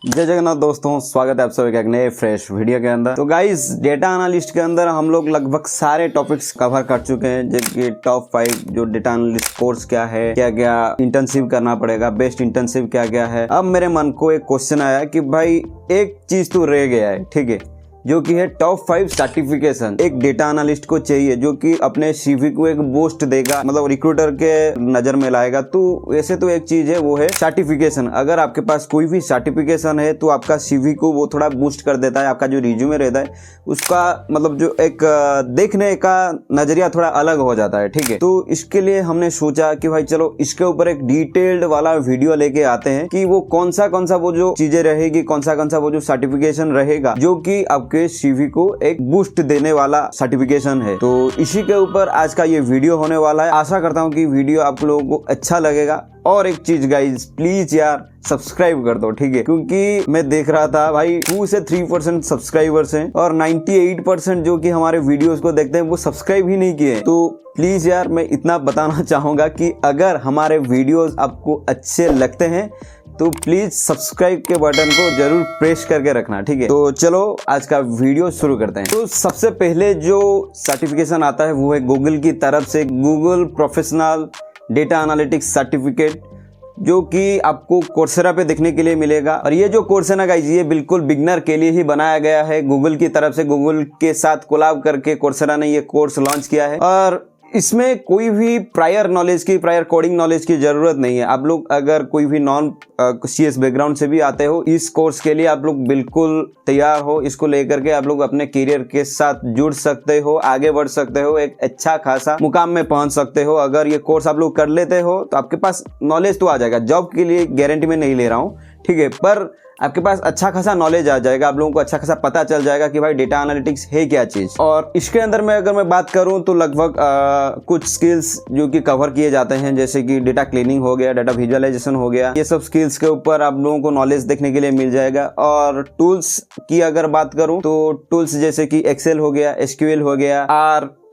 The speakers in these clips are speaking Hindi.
जय जगन्नाथ दोस्तों, स्वागत है आप सभी के एक नए फ्रेश वीडियो के अंदर। तो गाइस, डेटा एनालिस्ट के अंदर हम लोग लगभग सारे टॉपिक्स कवर कर चुके हैं, जैसे कि टॉप 5 जो डेटा एनालिस्ट कोर्स क्या है, क्या क्या इंटर्नशिप करना पड़ेगा, बेस्ट इंटर्नशिप क्या क्या है। अब मेरे मन को एक क्वेश्चन आया कि भाई एक चीज तो रह गया है, ठीक है, जो कि है टॉप 5 सर्टिफिकेशन। एक डेटा एनालिस्ट को चाहिए जो कि अपने सीवी को एक बूस्ट देगा, मतलब रिक्रूटर के नजर में लाएगा। तो वैसे तो एक चीज है, वो है सर्टिफिकेशन। अगर आपके पास कोई भी सर्टिफिकेशन है तो आपका सीवी को वो थोड़ा बूस्ट कर देता है। आपका जो रिज्यूमे रहता है उसका मतलब जो एक देखने का नजरिया थोड़ा अलग हो जाता है, ठीक है। तो इसके लिए हमने सोचा कि भाई चलो इसके ऊपर एक डिटेल्ड वाला वीडियो लेके आते हैं कि वो कौन सा वो जो चीजें रहेगी, कौन सा वो जो सर्टिफिकेशन रहेगा जो कि के सीवी को एक बूस्ट देने वाला सर्टिफिकेशन है। तो इसी के ऊपर आज का ये वीडियो होने वाला है। आशा करता हूँ कि वीडियो आप लोगों को अच्छा लगेगा। और एक चीज गाइज, प्लीज यार सब्सक्राइब कर दो, ठीक है, क्योंकि मैं देख रहा था भाई 2 से 3% सब्सक्राइबर्स हैं और 98% जो कि हमारे वीडियोस को देखते हैं वो सब्सक्राइब ही नहीं किए। तो प्लीज यार मैं इतना बताना चाहूंगा कि अगर हमारे वीडियोस आपको अच्छे लगते हैं तो प्लीज सब्सक्राइब के बटन को जरूर प्रेस करके रखना, ठीक है। तो चलो आज का वीडियो शुरू करते हैं। तो सबसे पहले जो सर्टिफिकेशन आता है वो है गूगल की तरफ से Google professional data analytics certificate, जो कि आपको कोर्सेरा पे देखने के लिए मिलेगा। और ये जो कोर्स है ना गाइज, ये बिल्कुल बिगनर के लिए ही बनाया गया है। गूगल की तरफ से, गूगल के साथ कोलैब करके कोर्सेरा ने ये कोर्स लॉन्च किया है। और इसमें कोई भी प्रायर कोडिंग नॉलेज की जरूरत नहीं है। आप लोग अगर कोई भी नॉन सीएस बैकग्राउंड से भी आते हो, इस कोर्स के लिए आप लोग बिल्कुल तैयार हो। इसको लेकर के आप लोग अपने करियर के साथ जुड़ सकते हो, आगे बढ़ सकते हो, एक अच्छा खासा मुकाम में पहुंच सकते हो। अगर ये कोर्स आप लोग कर लेते हो तो आपके पास नॉलेज तो आ जाएगा। जॉब के लिए गारंटी में नहीं ले रहा हूँ, ठीक है, पर आपके पास अच्छा खासा नॉलेज आ जाएगा। आप लोगों को अच्छा खासा पता चल जाएगा कि भाई डेटा एनालिटिक्स है क्या चीज। और इसके अंदर में अगर मैं बात करूं तो लगभग कुछ स्किल्स जो कि कवर किए जाते हैं, जैसे कि डेटा क्लीनिंग हो गया, डेटा विजुअलाइजेशन हो गया। ये सब स्किल्स के ऊपर आप लोगों को नॉलेज देखने के लिए मिल जाएगा। और टूल्स की अगर बात करूं तो टूल्स जैसे कि एक्सेल हो गया, एसक्यूएल हो गया,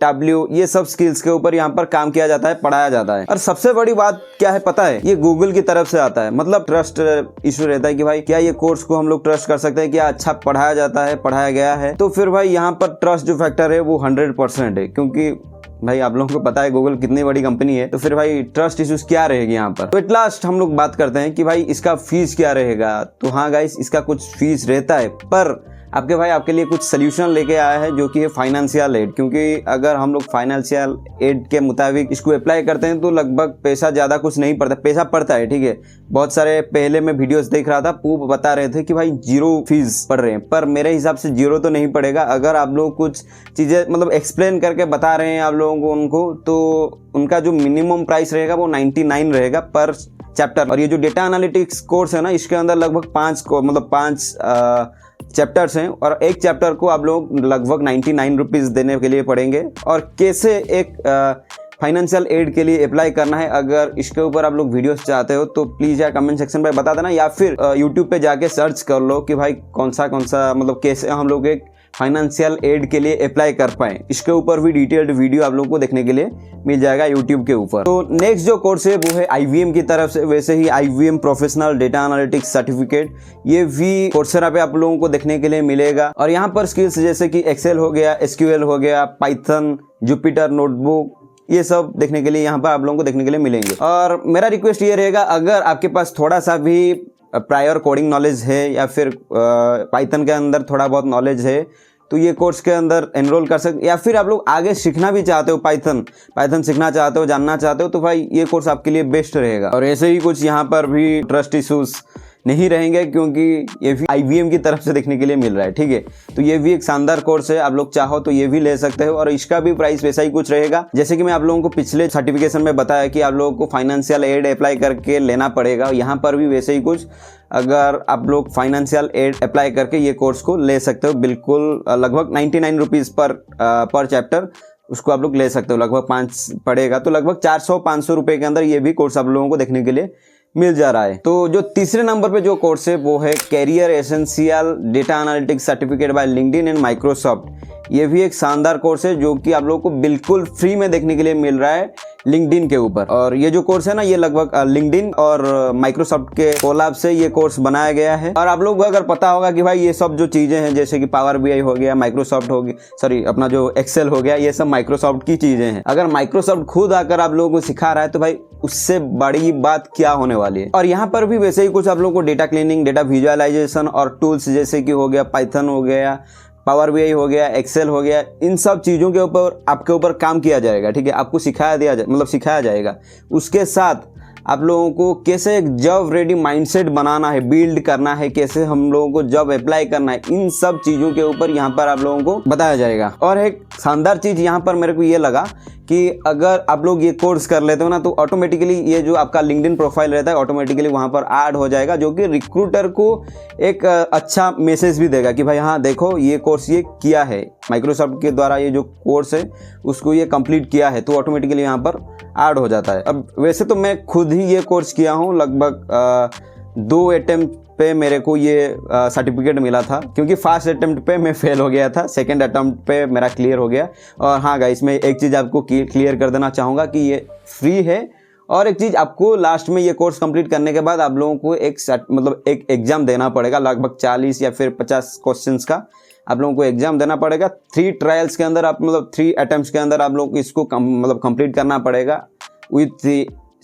W, ये सब स्किल्स के ऊपर यहाँ पर काम किया जाता है, पढ़ाया जाता है। और सबसे बड़ी बात क्या है पता है, ये गूगल की तरफ से आता है। मतलब ट्रस्ट इशू रहता है कि भाई क्या ये कोर्स को हम लोग ट्रस्ट कर सकते हैं, क्या अच्छा पढ़ाया जाता है, पढ़ाया गया है। तो फिर भाई यहाँ पर ट्रस्ट जो फैक्टर है वो 100% है, क्योंकि भाई आप लोगों को पता है गूगल कितनी बड़ी कंपनी है। तो फिर भाई ट्रस्ट इश्यूज क्या रहेगी यहाँ पर। तो एट लास्ट हम लोग बात करते हैं कि भाई इसका फीस क्या रहेगा। तो हाँ गाइस, इसका कुछ फीस रहता है, पर आपके भाई आपके लिए कुछ सोल्यूशन लेके आया है जो कि है फाइनेंशियल एड। क्योंकि अगर हम लोग फाइनेंशियल एड के मुताबिक इसको अप्लाई करते हैं तो लगभग पैसा ज्यादा कुछ नहीं पड़ता, पैसा पड़ता है, ठीक है। बहुत सारे पहले मैं वीडियोस देख रहा था, वो बता रहे थे कि भाई 0 फीस पड़ रहे हैं, पर मेरे हिसाब से 0 तो नहीं पड़ेगा। अगर आप लोग कुछ चीजें मतलब एक्सप्लेन करके बता रहे हैं आप लोगों को उनको, तो उनका जो मिनिमम प्राइस रहेगा वो 99 रहेगा पर चैप्टर। और ये जो डेटा एनालिटिक्स कोर्स है ना, इसके अंदर लगभग 5 चैप्टर्स हैं और एक चैप्टर को आप लोग लगभग 99 रुपीज देने के लिए पड़ेंगे। और कैसे एक फाइनेंशियल एड के लिए अप्लाई करना है, अगर इसके ऊपर आप लोग वीडियोस चाहते हो तो प्लीज यार कमेंट सेक्शन में बता देना, या फिर यूट्यूब पे जाके सर्च कर लो कि भाई कौन सा मतलब कैसे हम लोग एक फाइनेंशियल एड के लिए अप्लाई कर पाए। इसके ऊपर भी डिटेल्ड वीडियो आप लोगों को देखने के लिए मिल जाएगा यूट्यूब के ऊपर। तो नेक्स्ट जो कोर्स है वो है आईवीएम की तरफ से। वैसे ही IBM professional data analytics certificate, ये भी कोर्सेरा पे आप लोगों को देखने के लिए मिलेगा। और यहाँ पर स्किल्स जैसे कि एक्सेल हो गया, एसक्यूएल हो गया, पाइथन, जुपिटर नोटबुक, ये सब देखने के लिए यहाँ पर आप लोगों को देखने के लिए मिलेंगे। और मेरा रिक्वेस्ट ये रहेगा, अगर आपके पास थोड़ा सा भी प्रायर कोडिंग नॉलेज है या फिर पाइथन के अंदर थोड़ा बहुत नॉलेज है, तो ये कोर्स के अंदर एनरोल कर सकते। या फिर आप लोग आगे सीखना भी चाहते हो, पाइथन सीखना चाहते हो, जानना चाहते हो, तो भाई ये कोर्स आपके लिए बेस्ट रहेगा। और ऐसे ही कुछ यहाँ पर भी ट्रस्ट इश्यूज नहीं रहेंगे, क्योंकि ये भी आईवीएम की तरफ से देखने के लिए मिल रहा है, ठीक है। तो ये भी एक शानदार कोर्स है, आप लोग चाहो तो ये भी ले सकते हो। और इसका भी प्राइस वैसा ही कुछ रहेगा, जैसे कि मैं आप लोगों को पिछले सर्टिफिकेशन में बताया कि आप लोगों को फाइनेंशियल एड अप्लाई करके लेना पड़ेगा। यहाँ पर भी वैसे ही कुछ, अगर आप लोग फाइनेंशियल एड अप्लाई करके ये कोर्स को ले सकते हो, बिल्कुल लगभग 99 रुपीज पर चैप्टर उसको आप लोग ले सकते हो। लगभग 5 पड़ेगा, तो लगभग 400-500 रुपए के अंदर ये भी कोर्स आप लोगों को देखने के लिए मिल जा रहा है। तो जो तीसरे नंबर पे जो कोर्स है वो है career essential data analytics certificate by LinkedIn and Microsoft. ये भी एक शानदार कोर्स है जो कि आप लोगों को बिल्कुल फ्री में देखने के लिए मिल रहा है। लिंक्डइन के ऊपर। और ये जो कोर्स है ना, ये लगभग लिंक्डइन और माइक्रोसॉफ्ट के कोलैब से ये कोर्स बनाया गया है। और आप लोग को अगर पता होगा कि भाई ये सब जो चीजें हैं जैसे कि पावर बीआई हो गया, माइक्रोसॉफ्ट हो गया, सॉरी अपना जो एक्सेल हो गया, ये सब माइक्रोसॉफ्ट की चीजें हैं। अगर माइक्रोसॉफ्ट खुद आकर आप लोगों को सिखा रहा है तो भाई उससे बड़ी बात क्या होने वाली है। और यहाँ पर भी वैसे ही कुछ आप लोगों को डेटा क्लीनिंग, डेटा विजुअलाइजेशन और टूल्स जैसे कि हो गया पाइथन हो गया, पावर बीआई हो गया, एक्सेल हो गया, इन सब चीज़ों के ऊपर आपके ऊपर काम किया जाएगा। ठीक है, आपको सिखाया जाएगा। उसके साथ आप लोगों को कैसे एक जॉब रेडी माइंडसेट बनाना है, बिल्ड करना है, कैसे हम लोगों को जॉब अप्लाई करना है, इन सब चीज़ों के ऊपर यहाँ पर आप लोगों को बताया जाएगा। और एक शानदार चीज़ यहाँ पर मेरे को ये लगा कि अगर आप लोग ये कोर्स कर लेते हो ना तो ऑटोमेटिकली ये जो आपका लिंक्डइन प्रोफाइल रहता है ऑटोमेटिकली वहाँ पर ऐड हो जाएगा, जो कि रिक्रूटर को एक अच्छा मैसेज भी देगा कि भाई हाँ देखो ये कोर्स ये किया है, माइक्रोसॉफ्ट के द्वारा ये जो कोर्स है उसको ये कंप्लीट किया है, तो ऑटोमेटिकली यहाँ पर ऐड हो जाता है। अब वैसे तो मैं खुद ही ये कोर्स किया हूँ, लगभग 2 अटेम्प्ट पे मेरे को ये सर्टिफिकेट मिला था, क्योंकि फर्स्ट अटेम्प्ट पे मैं फेल हो गया था, सेकंड अटेम्प्ट पे मेरा क्लियर हो गया। और हाँ गाइस, मैं एक चीज़ आपको क्लियर कर देना चाहूँगा कि ये फ्री है। और एक चीज़, आपको लास्ट में ये कोर्स कंप्लीट करने के बाद आप लोगों को एक एग्जाम देना पड़ेगा, लगभग 40 या फिर 50 क्वेश्चंस का आप लोगों को एग्जाम देना पड़ेगा। 3 ट्रायल्स के अंदर आप 3 अटेम्प्ट्स के अंदर आप लोगों को इसको कंप्लीट करना पड़ेगा विथ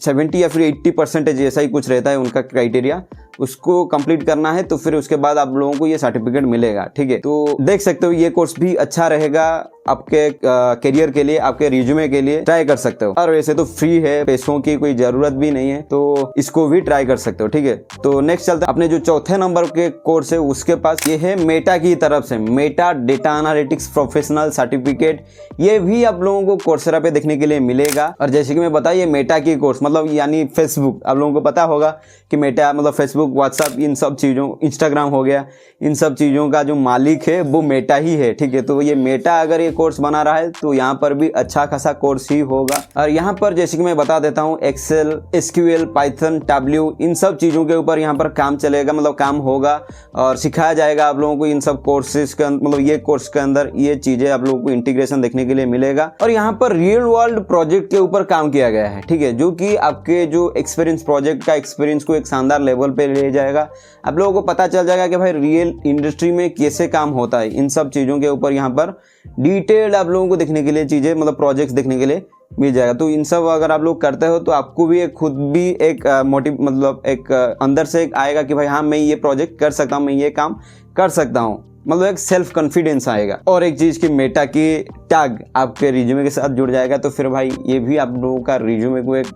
70 या फिर 80% ऐसा ही कुछ रहता है उनका क्राइटेरिया, उसको कंप्लीट करना है। तो फिर उसके बाद आप लोगों को ये सर्टिफिकेट मिलेगा। ठीक है, तो देख सकते हो ये कोर्स भी अच्छा रहेगा आपके करियर के लिए, आपके रिज्यूमे के लिए ट्राई कर सकते हो। और वैसे तो फ्री है, पैसों की कोई जरूरत भी नहीं है, तो इसको भी ट्राई कर सकते हो। ठीक है, तो नेक्स्ट चलते हैं अपने जो चौथे नंबर के कोर्स है उसके पास। ये है मेटा की तरफ से, Meta data analytics professional certificate. ये भी आप लोगों को कोर्सेरा पे देखने के लिए मिलेगा। और जैसे कि मैं बताइए मेटा की कोर्स मतलब यानी फेसबुक, आप लोगों को पता होगा कि मेटा मतलब फेसबुक, व्हाट्सएप, इन सब चीज़ों, इंस्टाग्राम हो गया, इन सब चीज़ों का जो मालिक है वो मेटा ही है। ठीक है, तो ये मेटा अगर ये कोर्स बना रहा है तो यहाँ पर भी अच्छा खासा कोर्स ही होगा। और यहाँ पर जैसे कि मैं बता देता हूँ, एक्सेल, एसक्यूएल, पाइथन, टैब्ल्यू, इन सब चीज़ों के ऊपर यहाँ पर काम चलेगा, मतलब काम होगा और सिखाया जाएगा आप लोगों को इन सब कोर्सेज के, मतलब ये कोर्स के अंदर ये चीज़ें आप लोगों को इंटीग्रेशन देखने के लिए मिलेगा। और यहाँ पर रियल वर्ल्ड प्रोजेक्ट के ऊपर काम किया गया है। ठीक है, जो कि आपके जो एक्सपीरियंस, प्रोजेक्ट का एक्सपीरियंस को एक शानदार लेवल पे ले जाएगा। आप लोगों को पता चल जाएगा कि भाई रियल इंडस्ट्री में कैसे काम होता है। इन सब चीज़ों के ऊपर यहाँ पर डिटेल्ड आप लोगों को देखने के लिए चीज़ें, मतलब प्रोजेक्ट्स देखने के लिए मिल जाएगा। तो इन सब अगर आप लोग करते हो तो आपको भी एक खुद भी एक मोटिव, मतलब एक अंदर से एक आएगा कि भाई हाँ मैं ये प्रोजेक्ट कर सकता हूँ, मैं ये काम कर सकता हूँ, मतलब एक सेल्फ कॉन्फिडेंस आएगा। और एक चीज़ की मेटा की टैग आपके रिज्यूमे के साथ जुड़ जाएगा, तो फिर भाई ये भी आप लोगों का रिज्यूमे को एक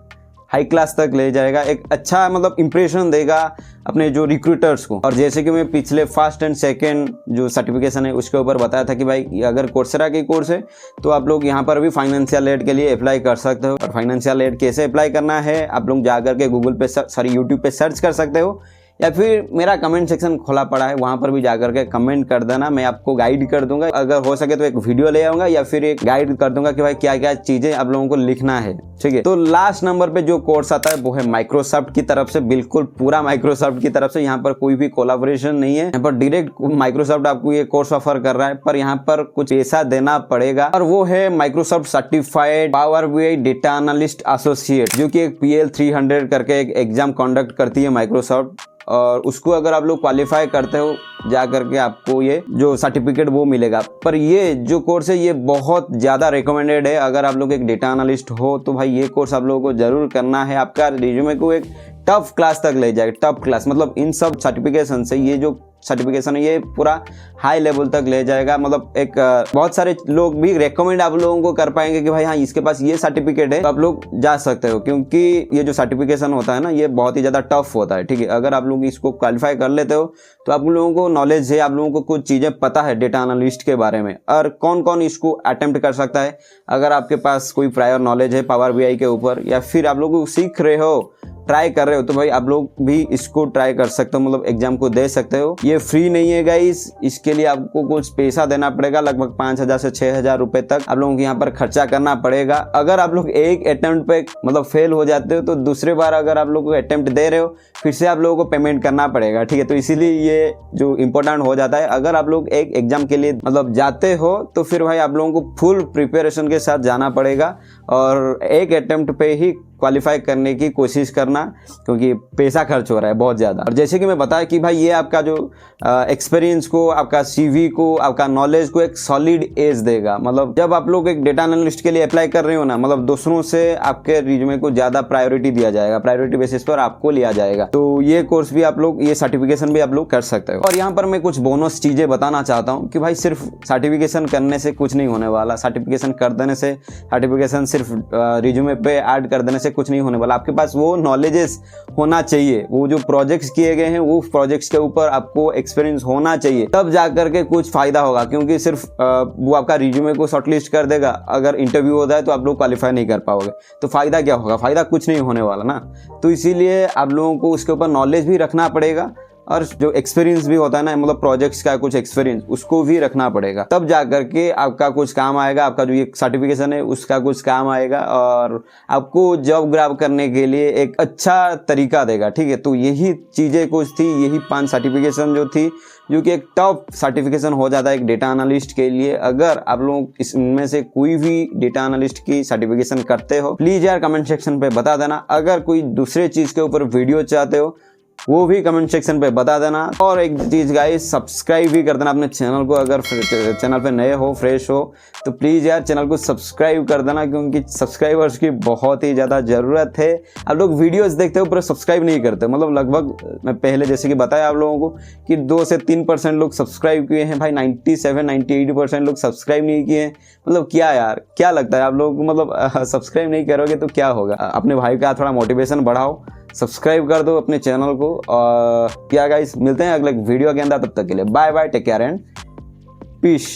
हाई क्लास तक ले जाएगा, एक अच्छा मतलब इंप्रेशन देगा अपने जो रिक्रूटर्स को। और जैसे कि मैं पिछले फर्स्ट एंड सेकंड जो सर्टिफिकेशन है उसके ऊपर बताया था कि भाई अगर कोर्सेरा की कोर्स है तो आप लोग यहाँ पर भी फाइनेंशियल एड के लिए अप्लाई कर सकते हो। और फाइनेंशियल एड कैसे अप्लाई करना है आप लोग जाकर के गूगल पे यूट्यूब पे सर्च कर सकते हो, या फिर मेरा कमेंट सेक्शन खुला पड़ा है, वहां पर भी जाकर के कमेंट कर देना, मैं आपको गाइड कर दूंगा। अगर हो सके तो एक वीडियो ले आऊंगा या फिर एक गाइड कर दूंगा कि भाई क्या क्या चीजें आप लोगों को लिखना है। ठीक है, तो लास्ट नंबर पे जो कोर्स आता है वो है माइक्रोसॉफ्ट की तरफ से, बिल्कुल पूरा माइक्रोसॉफ्ट की तरफ से। यहाँ पर कोई भी कोलाबोरेशन नहीं है, यहाँ पर डायरेक्ट माइक्रोसॉफ्ट आपको ये कोर्स ऑफर कर रहा है, पर यहाँ पर कुछ पैसा देना पड़ेगा। और वो है Microsoft certified power BI data analyst associate, जो कि एक PL 300 करके एक एग्जाम कंडक्ट करती है माइक्रोसॉफ्ट। और उसको अगर आप लोग क्वालिफाई करते हो जा करके आपको ये जो सर्टिफिकेट वो मिलेगा। पर ये जो कोर्स है ये बहुत ज़्यादा रिकमेंडेड है। अगर आप लोग एक डेटा एनालिस्ट हो तो भाई ये कोर्स आप लोगों को जरूर करना है, आपका रिज्यूमे को एक टफ क्लास तक ले जाएगा। टफ क्लास मतलब इन सब सर्टिफिकेशन से ये जो सर्टिफिकेशन है ये पूरा हाई लेवल तक ले जाएगा। मतलब एक बहुत सारे लोग भी रेकमेंड आप लोगों को कर पाएंगे कि भाई हाँ इसके पास ये सर्टिफिकेट है तो आप लोग जा सकते हो, क्योंकि ये जो सर्टिफिकेशन होता है ना ये बहुत ही ज़्यादा टफ होता है। ठीक है, अगर आप लोग इसको क्वालिफाई कर लेते हो तो आप लोगों को नॉलेज है, आप लोगों को कुछ चीज़ें पता है डेटा एनालिस्ट के बारे में, और कौन कौन इसको अटेम्प्ट कर सकता है। अगर आपके पास कोई प्रायर नॉलेज है पावर बीआई के ऊपर, या फिर आप लोग सीख रहे हो ट्राई कर रहे हो तो भाई आप लोग भी इसको ट्राई कर सकते हो, मतलब एग्जाम को दे सकते हो। ये फ्री नहीं है गाइस, इसके लिए आपको कुछ पैसा देना पड़ेगा, लगभग 5,000 से 6,000 रुपए तक आप लोगों को यहाँ पर खर्चा करना पड़ेगा। अगर आप लोग एक अटेम्प्ट पे मतलब फेल हो जाते हो तो दूसरे बार अगर आप लोग को अटेम्प्ट दे रहे हो फिर से आप लोगों को पेमेंट करना पड़ेगा, ठीक है। तो इसीलिए ये जो इंपॉर्टेंट हो जाता है, अगर आप लोग एक एग्जाम के लिए मतलब जाते हो तो फिर भाई आप लोगों को फुल प्रिपरेशन के साथ जाना पड़ेगा और एक अटेम्प्ट पे ही क्वालिफाई करने की कोशिश करना, क्योंकि पैसा खर्च हो रहा है बहुत ज़्यादा। और जैसे कि मैं बताया कि भाई ये आपका जो एक्सपीरियंस को, आपका सीवी को, आपका नॉलेज को एक सॉलिड एज देगा। मतलब जब आप लोग एक डेटा एनालिस्ट के लिए अप्लाई कर रहे हो ना, मतलब दूसरों से आपके रिज्यूमे को ज़्यादा प्रायोरिटी दिया जाएगा, प्रायोरिटी बेसिस पर आपको लिया जाएगा। तो ये कोर्स भी आप लोग, ये सर्टिफिकेशन भी आप लोग कर सकते हो। और यहाँ पर मैं कुछ बोनस चीज़ें बताना चाहता हूँ कि भाई सिर्फ सर्टिफिकेशन करने से कुछ नहीं होने वाला, सर्टिफिकेशन कर देने से, सर्टिफिकेशन सिर्फ रिज्यूमे पे ऐड कर देने से कुछ नहीं होने वाला। आपके पास वो नॉलेजेस होना चाहिए, वो जो प्रोजेक्ट्स किए गए हैं वो प्रोजेक्ट्स के ऊपर आपको एक्सपीरियंस होना चाहिए, तब जाकर के कुछ फायदा होगा। क्योंकि सिर्फ वो आपका रिज्यूमे को शॉर्टलिस्ट कर देगा, अगर इंटरव्यू होता है तो आप लोग क्वालिफाई नहीं कर पाओगे, तो फायदा क्या होगा? फायदा कुछ नहीं होने वाला ना। तो इसीलिए आप लोगों को उसके ऊपर नॉलेज भी रखना पड़ेगा और जो एक्सपीरियंस भी होता है ना, मतलब प्रोजेक्ट्स का कुछ एक्सपीरियंस, उसको भी रखना पड़ेगा, तब जाकर के आपका कुछ काम आएगा। आपका जो ये सर्टिफिकेशन है उसका कुछ काम आएगा और आपको जॉब ग्रैब करने के लिए एक अच्छा तरीका देगा, ठीक है। तो यही चीज़ें कुछ थी, यही 5 सर्टिफिकेशन जो थी, जो कि एक टॉप सर्टिफिकेशन हो जाता है एक डेटा एनालिस्ट के लिए। अगर आप लोग इसमें से कोई भी डेटा एनालिस्ट की सर्टिफिकेशन करते हो, प्लीज़ यार कमेंट सेक्शन पे बता देना। अगर कोई दूसरे चीज़ के ऊपर वीडियो चाहते हो वो भी कमेंट सेक्शन पे बता देना। और एक चीज़ गाइस, सब्सक्राइब भी कर देना अपने चैनल को। अगर चैनल पे नए हो, फ्रेश हो, तो प्लीज़ यार चैनल को सब्सक्राइब कर देना, क्योंकि सब्सक्राइबर्स की बहुत ही ज़्यादा ज़रूरत है। आप लोग वीडियोस देखते हो पर सब्सक्राइब नहीं करते, मतलब लगभग मैं पहले जैसे कि बताया आप लोगों को कि 2 से 3% लोग सब्सक्राइब किए हैं भाई, 97-98% लोग सब्सक्राइब नहीं किए हैं। मतलब क्या यार, क्या लगता है आप लोग, मतलब सब्सक्राइब नहीं करोगे तो क्या होगा? अपने भाई का थोड़ा मोटिवेशन बढ़ाओ, सब्सक्राइब कर दो अपने चैनल को। और क्या गाइस, मिलते हैं अगले वीडियो के अंदर, तब तक के लिए bye bye, take care and piece.